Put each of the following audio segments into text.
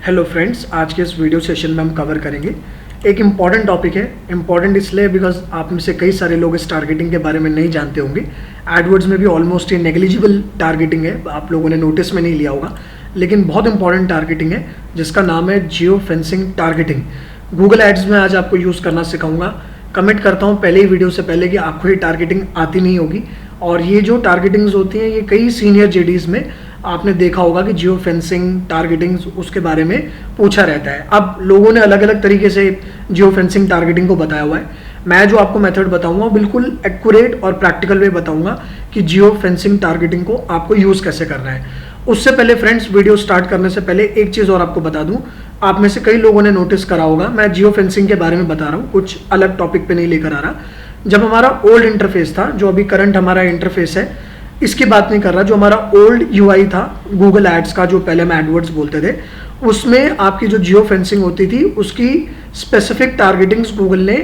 Hello friends, आज के इस वीडियो सेशन में हम कवर करेंगे एक इम्पॉर्टेंट टॉपिक है। इम्पॉर्टेंट इसलिए बिकॉज आप में से कई सारे लोग इस टारगेटिंग के बारे में नहीं जानते होंगे। एडवर्ड्स में भी ऑलमोस्ट ये नेग्लिजिबल टारगेटिंग है, आप लोगों ने नोटिस में नहीं लिया होगा, लेकिन बहुत इंपॉर्टेंट टारगेटिंग है जिसका नाम है geo fencing targeting. Google ads में आज आपको यूज़ करना सिखाऊंगा। कमिट करता हूँ पहले ही वीडियो से पहले कि आपको ये टारगेटिंग आती नहीं होगी, और ये जो टारगेटिंग्स होती हैं ये कई सीनियर जेडीज में आपने देखा होगा कि जियो फेंसिंग टारगेटिंग उसके बारे में पूछा रहता है। अब लोगों ने अलग अलग तरीके से जियो फेंसिंग टारगेटिंग को बताया हुआ है। मैं जो आपको मेथड बताऊंगा बिल्कुल एक्यूरेट और प्रैक्टिकल वे बताऊंगा कि जियो फेंसिंग टारगेटिंग को आपको यूज़ कैसे करना है। उससे पहले फ्रेंड्स, वीडियो स्टार्ट करने से पहले एक चीज़ और आपको बता दूं, आप में से कई लोगों ने नोटिस करा होगा मैं जियो फेंसिंग के बारे में बता रहा हूँ, कुछ अलग टॉपिक पे नहीं लेकर आ रहा। जब हमारा ओल्ड इंटरफेस था, जो अभी करंट हमारा इंटरफेस है, इसकी बात नहीं कर रहा, जो हमारा ओल्ड यूआई था गूगल एड्स का, जो पहले हम एडवर्ड्स बोलते थे, उसमें आपकी जो जियो फेंसिंग होती थी उसकी स्पेसिफिक टारगेटिंग्स गूगल ने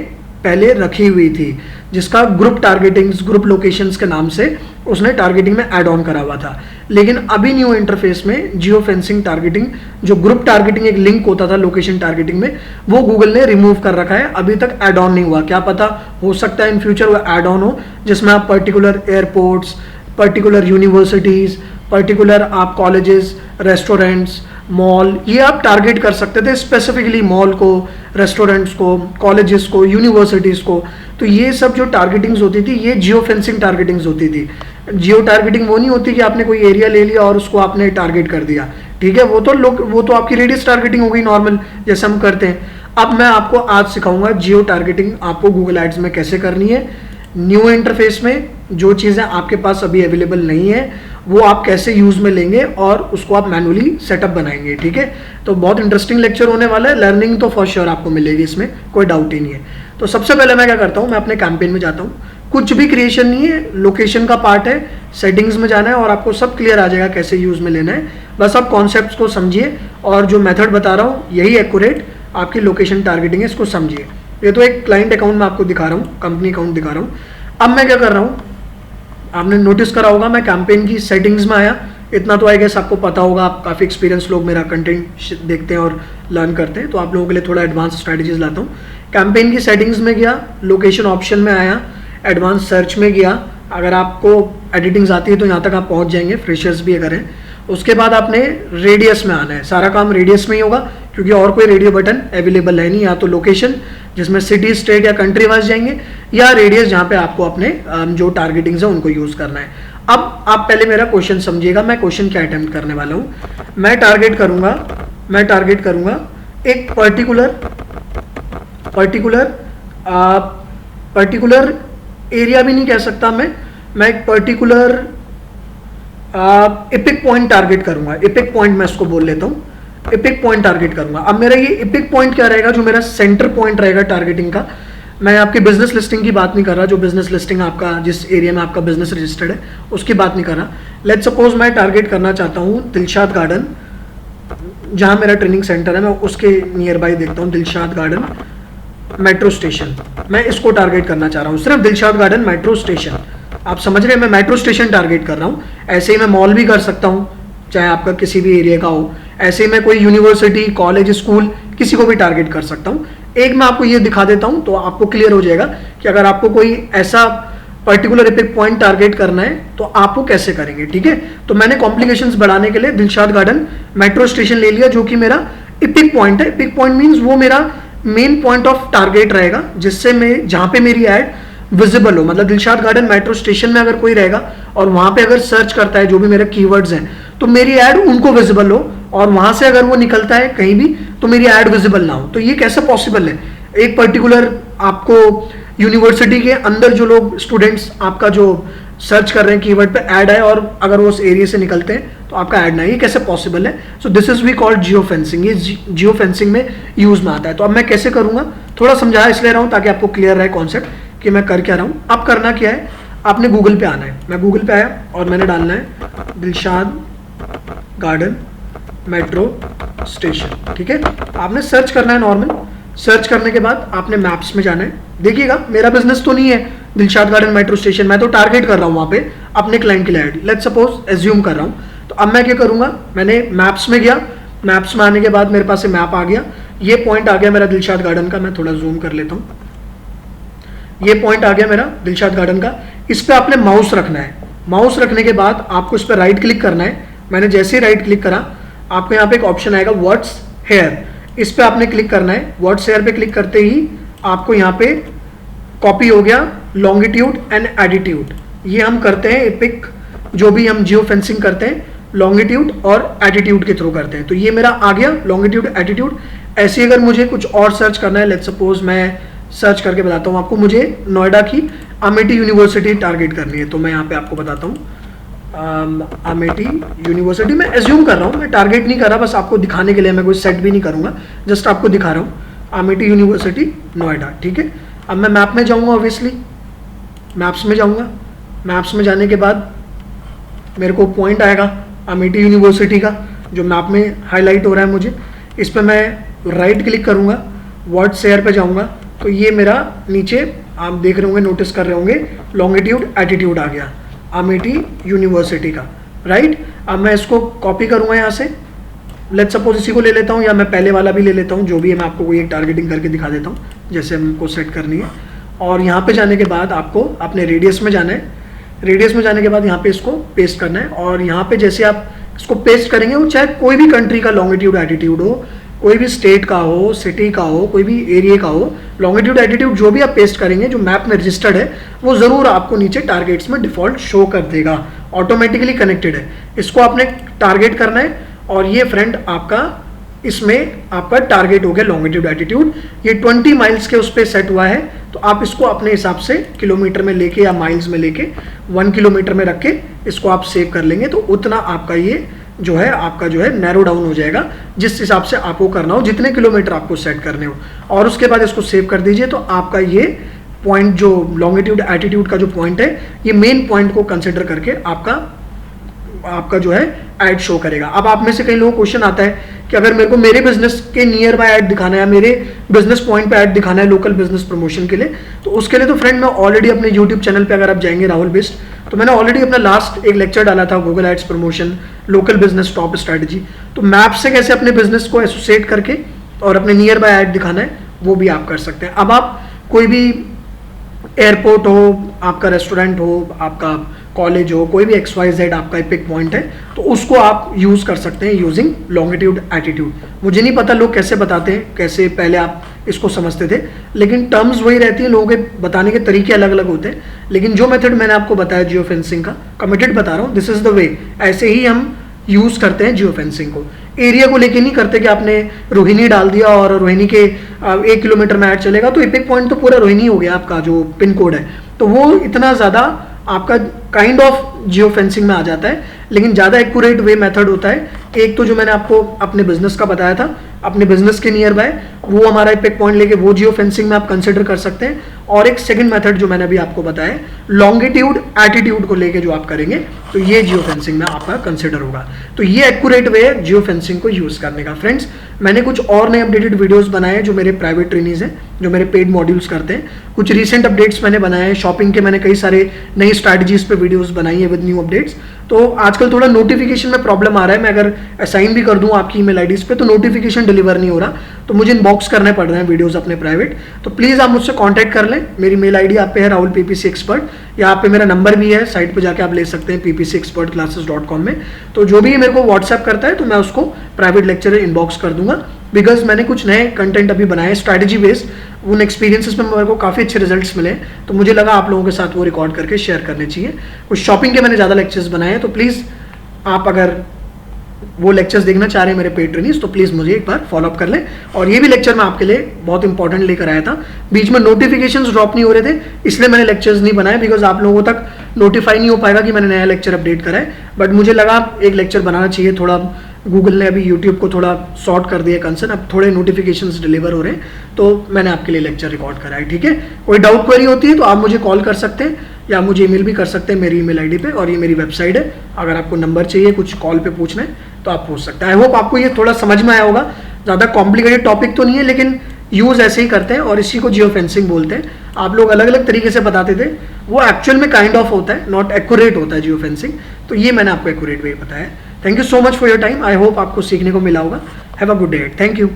पहले रखी हुई थी, जिसका ग्रुप टारगेटिंग्स, ग्रुप लोकेशंस के नाम से उसने टारगेटिंग में ऐड ऑन करा हुआ था। लेकिन अभी न्यू इंटरफेस में जियो फेंसिंग टारगेटिंग, जो ग्रुप टारगेटिंग एक लिंक होता था लोकेशन टारगेटिंग में, वो गूगल ने रिमूव कर रखा है। अभी तक ऐड ऑन नहीं हुआ, क्या पता हो सकता है इन फ्यूचर वो ऐड ऑन हो, जिसमें आप particular airports, particular universities, particular आप कॉलेजेस, रेस्टोरेंट्स, मॉल, ये आप टारगेट कर सकते थे स्पेसिफिकली मॉल को, रेस्टोरेंट्स को, कॉलेजेस को, यूनिवर्सिटीज़ को। तो ये सब जो टारगेटिंग्स होती थी ये जियो फेंसिंग टारगेटिंग्स होती थी। जियो टारगेटिंग वो नहीं होती कि आपने कोई एरिया ले लिया और उसको आपने टारगेट कर दिया, ठीक है, वो तो आपकी रेडियस टारगेटिंग हो गई नॉर्मल, जैसे हम करते हैं। अब मैं आपको आज सिखाऊंगा जियो टारगेटिंग आपको गूगल एड्स में कैसे करनी है। न्यू इंटरफेस में जो चीज़ें आपके पास अभी अवेलेबल नहीं है वो आप कैसे यूज़ में लेंगे और उसको आप मैनुअली सेटअप बनाएंगे, ठीक है। तो बहुत इंटरेस्टिंग लेक्चर होने वाला है, लर्निंग तो फॉर श्योर आपको मिलेगी, इसमें कोई डाउट ही नहीं है। तो सबसे पहले मैं क्या करता हूँ, मैं अपने कैंपेन में जाता हूँ। कुछ भी क्रिएशन नहीं है, लोकेशन का पार्ट है, सेटिंग्स में जाना है और आपको सब क्लियर आ जाएगा कैसे यूज़ में लेना है। बस आप कॉन्सेप्ट्स को समझिए और जो मेथड बता रहा हूँ यही एक्यूरेट आपकी लोकेशन टारगेटिंग है, इसको समझिए। ये तो एक क्लाइंट अकाउंट में आपको दिखा रहा हूँ, कंपनी अकाउंट दिखा रहा हूँ। अब मैं क्या कर रहा हूँ, आपने नोटिस करा होगा मैं कैंपेन की सेटिंग्स में आया। इतना तो आई गेस आपको पता होगा, आप काफ़ी एक्सपीरियंस लोग मेरा कंटेंट देखते हैं और लर्न करते हैं, तो आप लोगों के लिए थोड़ा एडवांस स्ट्रैटेजीज लाता हूँ। कैंपेन की सेटिंग्स में गया, लोकेशन ऑप्शन में आया, एडवांस सर्च में गया। अगर आपको एडिटिंग्स आती है तो यहाँ तक आप पहुँच जाएंगे, फ्रेशर्स भी अगर हैं। उसके बाद आपने रेडियस में आना है, सारा काम रेडियस में ही होगा क्योंकि और कोई रेडियो बटन अवेलेबल है नहीं। या तो लोकेशन जिसमें सिटी, स्टेट या कंट्री वाइज जाएंगे, या रेडियस जहाँ पे आपको अपने जो टारगेटिंग्स है उनको यूज़ करना है। अब आप पहले मेरा क्वेश्चन समझिएगा, मैं क्वेश्चन क्या अटेम्प्ट करने वाला हूँ। मैं टारगेट करूँगा एक पर्टिकुलर एरिया भी नहीं कह सकता मैं एक पर्टिकुलर एपिक पॉइंट टारगेट करूंगा। एपिक पॉइंट मैं इसको बोल लेता हूँ, एपिक पॉइंट टारगेट करूंगा। अब मेरा ये एपिक पॉइंट क्या रहेगा, जो मेरा सेंटर पॉइंट रहेगा टारगेटिंग का। मैं आपकी बिजनेस लिस्टिंग की बात नहीं कर रहा, जो बिजनेस लिस्टिंग आपका, जिस एरिया में आपका बिजनेस रजिस्टर्ड है उसकी बात नहीं कर रहा। लेट्स सपोज मैं टारगेट करना चाहता हूँ दिलशाद गार्डन, जहाँ मेरा ट्रेनिंग सेंटर है, मैं उसके नियर बाई देखता हूँ दिलशाद गार्डन मेट्रो स्टेशन। मैं इसको टारगेट करना चाह रहा हूँ, सिर्फ दिलशाद गार्डन मेट्रो स्टेशन। आप समझ रहे हैं, मैं मेट्रो स्टेशन टारगेट कर रहा हूँ। ऐसे ही मैं मॉल भी कर सकता हूँ, चाहे आपका किसी भी एरिया का हो। ऐसे ही मैं कोई यूनिवर्सिटी, कॉलेज, स्कूल, किसी को भी टारगेट कर सकता हूँ। एक मैं आपको ये दिखा देता हूँ तो आपको क्लियर हो जाएगा कि अगर आपको कोई ऐसा पर्टिकुलर एपिक पॉइंट टारगेट करना है तो आप वो कैसे करेंगे, ठीक है। तो मैंने कॉम्प्लिकेशंस बढ़ाने के लिए दिलशाद गार्डन मेट्रो स्टेशन ले लिया, जो कि मेरा एपिक पॉइंट है। एपिक पॉइंट मीन्स वो मेरा मेन पॉइंट ऑफ टारगेट रहेगा, जिससे मैं, जहाँ पे मेरी ऐड विजिबल हो। मतलब दिलशाद गार्डन मेट्रो स्टेशन में अगर कोई रहेगा और वहां पे अगर सर्च करता है जो भी मेरे कीवर्ड्स हैं, तो मेरी ऐड उनको विजिबल हो, और वहां से अगर वो निकलता है कहीं भी तो मेरी ऐड विजिबल ना हो। तो ये कैसे पॉसिबल है, एक पर्टिकुलर आपको यूनिवर्सिटी के अंदर जो लोग, स्टूडेंट्स आपका जो सर्च कर रहे हैं कीवर्ड पे, ऐड है, और अगर वो उस एरिया से निकलते हैं तो आपका ऐड ना है। ये कैसे पॉसिबल है? So this is we called geo fencing. ये जियो फेंसिंग में यूज में आता है। तो अब मैं कैसे करूंगा, थोड़ा समझाया इसलिए रहा हूँ ताकि आपको क्लियर रहे कॉन्सेप्ट कि मैं कर क्या रहा हूँ। अब करना क्या है, आपने गूगल पे आना है। मैं गूगल पे आया और मैंने डालना है दिलशाद गार्डन मेट्रो स्टेशन, ठीक है। आपने सर्च करना है नॉर्मल। सर्च करने के बाद आपने मैप्स में जाना है। देखिएगा मेरा बिजनेस तो नहीं है दिलशाद गार्डन मेट्रो स्टेशन, मैं तो टारगेट कर रहा हूँ वहाँ पे अपने क्लाइंट के लिए ऐड। लेट्स सपोज एज्यूम कर रहा हूँ। तो अब मैं क्या करूँगा, मैंने मैप्स में गया, मैप्स में आने के बाद मेरे पास मैप आ गया, ये पॉइंट आ गया मेरा दिलशाद गार्डन का, मैं थोड़ा जूम कर लेता हूँ। ये पॉइंट आ गया मेरा दिलशाद गार्डन का। इस पे आपने माउस रखना है। माउस रखने के बाद आपको इस पर राइट क्लिक करना है। मैंने जैसे ही राइट क्लिक करा, आपको यहाँ पे एक ऑप्शन आएगा व्हाट्स हेयर, इस पे आपने क्लिक करना है। व्हाट्स हेयर पे क्लिक करते ही आपको यहाँ पे कॉपी हो गया लॉन्गिट्यूड एंड एटीट्यूड। ये हम करते हैं एपिक, जो भी हम जियो फेंसिंग करते हैं लॉन्गिट्यूड और एटीट्यूड के थ्रू करते हैं। तो ये मेरा आ गया लॉन्गिट्यूड एटीट्यूड। ऐसे अगर मुझे कुछ और सर्च करना है, लेट्स सपोज मैं सर्च करके बताता हूँ आपको, मुझे नोएडा की अमेठी यूनिवर्सिटी टारगेट करनी है, तो मैं यहाँ पे आपको बताता हूँ अमेठी यूनिवर्सिटी। मैं एज्यूम कर रहा हूँ, मैं टारगेट नहीं कर रहा, बस आपको दिखाने के लिए, मैं कोई सेट भी नहीं करूँगा, जस्ट आपको दिखा रहा हूँ अमेठी यूनिवर्सिटी नोएडा। ठीक है, अब मैं मैप में जाऊँगा, ऑब्वियसली मैप्स में जाऊँगा। मैप्स में जाने के बाद मेरे को पॉइंट आएगा अमेठी यूनिवर्सिटी का, जो मैप में हाईलाइट हो रहा है मुझे। इस पर मैं राइट क्लिक करूँगा, व्हाट्स हेयर पे जाऊँगा, तो ये मेरा नीचे आप देख रहे होंगे, नोटिस कर रहे होंगे लॉन्गिट्यूड एटीट्यूड आ गया अमेठी यूनिवर्सिटी का, राइट। अब मैं इसको कॉपी करूँगा यहाँ से, लेट्स सपोज इसी को ले लेता हूँ, या मैं पहले वाला भी ले लेता हूँ, जो भी है मैं आपको कोई एक टारगेटिंग करके दिखा देता हूँ जैसे हमको सेट करनी है। और यहाँ पे जाने के बाद आपको अपने रेडियस में जाना है। रेडियस में जाने के बाद यहाँ पे इसको पेस्ट करना है, और यहाँ पे जैसे आप इसको पेस्ट करेंगे, वो चाहे कोई भी कंट्री का लॉन्गिट्यूड एटीट्यूड हो, कोई भी स्टेट का हो, सिटी का हो, कोई भी एरिया का हो, लॉन्गिट्यूड एटीट्यूड जो भी आप पेस्ट करेंगे, जो मैप में रजिस्टर्ड है, वो ज़रूर आपको नीचे टारगेट्स में डिफॉल्ट शो कर देगा, ऑटोमेटिकली कनेक्टेड है। इसको आपने टारगेट करना है, और ये फ्रेंड आपका इसमें आपका टारगेट हो गया लॉन्गिट्यूड एटीट्यूड। ये 20 माइल्स के उस पर सेट हुआ है, तो आप इसको अपने हिसाब से किलोमीटर में लेके या माइल्स में लेके 1 किलोमीटर में रख के इसको आप सेव कर लेंगे, तो उतना आपका ये जो है आपका जो है नैरो डाउन हो जाएगा, जिस हिसाब से आपको करना हो, जितने किलोमीटर आपको सेट करने हो। और उसके बाद इसको सेव कर दीजिए, तो आपका ये पॉइंट जो लॉन्गिट्यूड एटीट्यूड का जो पॉइंट है, ये मेन पॉइंट को कंसिडर करके आपका जो है ऐड शो करेगा। अब आप में से कई लोगों को क्वेश्चन आता है कि अगर मेरे को मेरे बिजनेस के नियर बाय ऐड दिखाना है, मेरे बिजनेस पॉइंट पे ऐड दिखाना है लोकल बिजनेस प्रमोशन के लिए, तो उसके लिए तो फ्रेंड मैं ऑलरेडी अपने यूट्यूब चैनल पे अगर आप जाएंगे राहुल बेस्ट, तो मैंने ऑलरेडी अपना लास्ट एक लेक्चर डाला था Google ads promotion local business top strategy. तो मैप से कैसे अपने बिजनेस को एसोसिएट करके और अपने नियर बाय ऐड दिखाना है, वो भी आप कर सकते हैं। अब आप कोई भी एयरपोर्ट हो, आपका रेस्टोरेंट हो, आपका कॉलेज हो, कोई भी XYZ आपका पिक पॉइंट है, तो उसको आप यूज कर सकते हैं यूजिंग लॉन्गिट्यूड एटीट्यूड। मुझे नहीं पता लोग कैसे बताते हैं, कैसे पहले आप इसको समझते थे, लेकिन टर्म्स वही रहती है, लोगों के बताने के तरीके अलग अलग होते हैं। लेकिन जो मेथड मैंने आपको बताया जियो फेंसिंग का, कमिटेड बता रहा हूँ, दिस इज द वे। ऐसे ही हम यूज करते हैं जियो फेंसिंग को। एरिया को लेके नहीं करते कि आपने रोहिणी डाल दिया और रोहिणी के 1 किलोमीटर में ऐड चलेगा, तो एपिक पॉइंट तो पूरा रोहिणी हो गया आपका जो पिन कोड है, तो वो इतना ज़्यादा आपका काइंड ऑफ जियो फेंसिंग में आ जाता है। लेकिन ज़्यादा एक्यूरेट वे मेथड होता है, एक तो जो मैंने आपको अपने बिजनेस का बताया था, अपने बिजनेस के नियर बाय वो हमारा पिक पॉइंट लेके वो जियो फेंसिंग में आप कंसिडर कर सकते हैं। और एक सेकंड मेथड जो मैंने अभी आपको बताया लॉन्गिट्यूड एटीट्यूड को लेके जो आप करेंगे, तो ये जियो फेंसिंग में आपका कंसिडर होगा। तो ये एक्यूरेट वे है जियो फेंसिंग को यूज करने का। फ्रेंड्स, मैंने कुछ और नए अपडेटेड वीडियोस बनाए हैं जो मेरे प्राइवेट ट्रेनीज हैं, जो मेरे पेड मॉड्यूल्स करते हैं। कुछ रिसेंट अपडेट्स मैंने बनाए हैं, शॉपिंग के मैंने कई सारे नई स्ट्रैटेजीज पे वीडियोस बनाई है विद न्यू अपडेट्स। तो आजकल थोड़ा नोटिफिकेशन में प्रॉब्लम आ रहा है, मैं अगर असाइन भी कर दूं आपकी ईमेल आईडीज पे तो नोटिफिकेशन डिलीवर नहीं हो रहा, तो मुझे इनबॉक्स करने पड़ रहे हैं वीडियोस अपने प्राइवेट। तो प्लीज़ आप मुझसे कांटेक्ट कर लें, मेरी मेल आईडी आप पे है राहुल PPC एक्सपर्ट, या आप पे मेरा नंबर भी है, साइट पे जाके आप ले सकते हैं ppcexpertclasses.com में। तो जो भी मेरे को व्हाट्सएप करता है तो मैं उसको प्राइवेट लेक्चर इनबॉक्स कर दूंगा, बिकॉज मैंने कुछ नए कंटेंट अभी बनाए स्ट्रैटेजी बेस्ड, उन एक्सपीरियंसेस में मेरे को काफ़ी अच्छे रिजल्ट्स मिले, तो मुझे लगा आप लोगों के साथ वो रिकॉर्ड करके शेयर करने चाहिए। कुछ शॉपिंग के मैंने ज़्यादा लेक्चर्स बनाए हैं, तो प्लीज़ आप अगर वो लेक्चर्स देखना चाह रहे हैं मेरे पेड ट्रेनीज, तो प्लीज़ मुझे एक बार फॉलो अप कर लें। और ये भी लेक्चर मैं आपके लिए बहुत इंपॉर्टेंट लेकर आया था, बीच में नोटिफिकेशंस ड्रॉप नहीं हो रहे थे, इसलिए मैंने लेक्चर्स नहीं बनाए, बिकॉज आप लोगों तक नोटिफाई नहीं हो पाएगा कि मैंने नया लेक्चर अपडेट करा है। बट मुझे लगा एक लेक्चर बनाना चाहिए, थोड़ा गूगल ने अभी यूट्यूब को थोड़ा सॉर्ट कर दिया कंसर्न, अब थोड़े नोटिफिकेशंस डिलीवर हो रहे हैं, तो मैंने आपके लिए लेक्चर रिकॉर्ड करा है। ठीक है, कोई डाउट क्वेरी होती है तो आप मुझे कॉल कर सकते हैं या मुझे ईमेल भी कर सकते हैं मेरी ईमेल आईडी पे, और ये मेरी वेबसाइट है, अगर आपको नंबर चाहिए कुछ कॉल पे पूछना है तो आप पूछ सकते हैं। आई होप आपको ये थोड़ा समझ में आया होगा, ज़्यादा कॉम्प्लिकेटेड टॉपिक तो नहीं है, लेकिन यूज़ ऐसे ही करते हैं और इसी को जियो फेंसिंग बोलते हैं। आप लोग अलग अलग तरीके से बताते थे, वो एक्चुअल में काइंड ऑफ होता है, नॉट एक्यूरेट होता है जियो फेंसिंग। तो ये मैंने आपको एक्यूरेट वे बताया है। Thank you so much for your time, I hope आपको सीखने को मिला होगा। Have a good day, thank you.